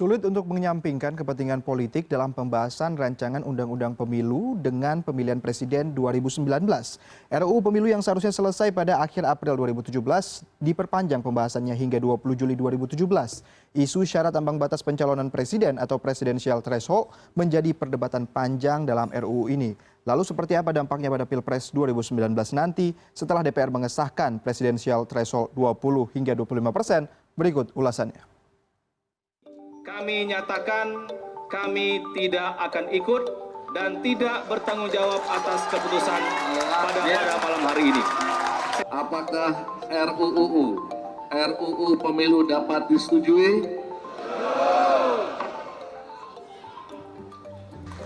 Sulit untuk menyampingkan kepentingan politik dalam pembahasan rancangan Undang-Undang Pemilu dengan pemilihan presiden 2019. RUU Pemilu yang seharusnya selesai pada akhir April 2017 diperpanjang pembahasannya hingga 20 Juli 2017. Isu syarat ambang batas pencalonan presiden atau presidential threshold menjadi perdebatan panjang dalam RUU ini. Lalu seperti apa dampaknya pada Pilpres 2019 nanti setelah DPR mengesahkan presidential threshold 20 hingga 25%? Berikut ulasannya. Kami nyatakan kami tidak akan ikut dan tidak bertanggung jawab atas keputusan pada malam hari ini. Apakah RUU Pemilu dapat disetujui?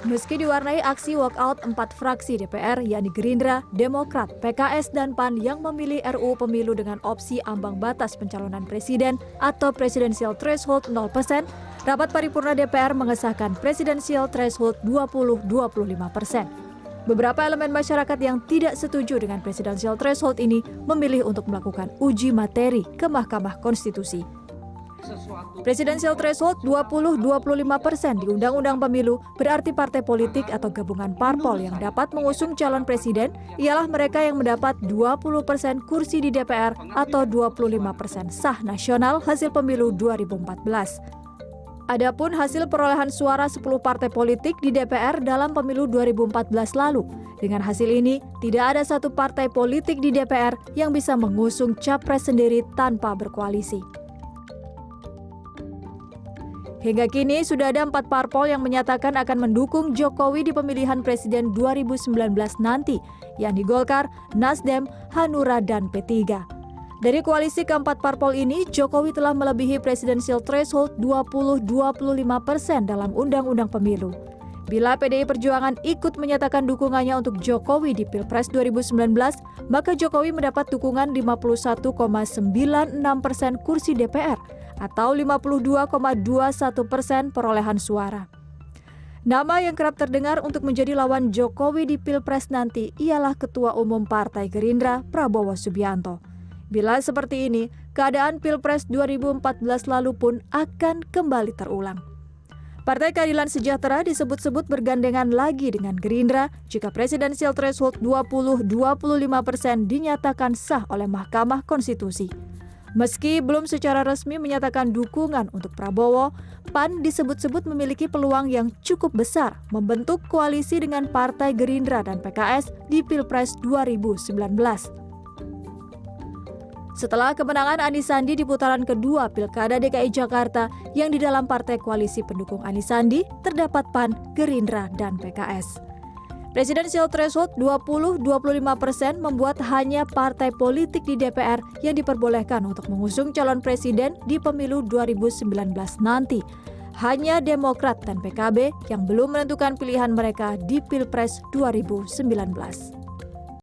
Meski diwarnai aksi walkout 4 fraksi DPR, yakni Gerindra, Demokrat, PKS, dan PAN yang memilih RUU Pemilu dengan opsi ambang batas pencalonan presiden atau presidential threshold 0%, rapat paripurna DPR mengesahkan presidential threshold 20-25%. Beberapa elemen masyarakat yang tidak setuju dengan presidential threshold ini memilih untuk melakukan uji materi ke Mahkamah Konstitusi. Presidential threshold 20-25% di Undang-Undang Pemilu berarti partai politik atau gabungan parpol yang dapat mengusung calon presiden ialah mereka yang mendapat 20% kursi di DPR atau 25% sah nasional hasil pemilu 2014. Adapun hasil perolehan suara 10 partai politik di DPR dalam pemilu 2014 lalu. Dengan hasil ini, tidak ada satu partai politik di DPR yang bisa mengusung capres sendiri tanpa berkoalisi. Hingga kini sudah ada 4 parpol yang menyatakan akan mendukung Jokowi di pemilihan presiden 2019 nanti, yakni Golkar, Nasdem, Hanura, dan P3. Dari koalisi keempat parpol ini, Jokowi telah melebihi presidential threshold 20-25% dalam Undang-Undang Pemilu. Bila PDI Perjuangan ikut menyatakan dukungannya untuk Jokowi di Pilpres 2019, maka Jokowi mendapat dukungan 51,96% kursi DPR atau 52,21% perolehan suara. Nama yang kerap terdengar untuk menjadi lawan Jokowi di Pilpres nanti ialah Ketua Umum Partai Gerindra, Prabowo Subianto. Bila seperti ini, keadaan Pilpres 2014 lalu pun akan kembali terulang. Partai Keadilan Sejahtera disebut-sebut bergandengan lagi dengan Gerindra jika presidential threshold 20-25% dinyatakan sah oleh Mahkamah Konstitusi. Meski belum secara resmi menyatakan dukungan untuk Prabowo, PAN disebut-sebut memiliki peluang yang cukup besar membentuk koalisi dengan Partai Gerindra dan PKS di Pilpres 2019. Setelah kemenangan Anies Sandi di putaran kedua Pilkada DKI Jakarta yang di dalam partai koalisi pendukung Anies Sandi terdapat PAN, Gerindra, dan PKS. Presidential threshold 20-25% membuat hanya partai politik di DPR yang diperbolehkan untuk mengusung calon presiden di pemilu 2019 nanti. Hanya Demokrat dan PKB yang belum menentukan pilihan mereka di Pilpres 2019.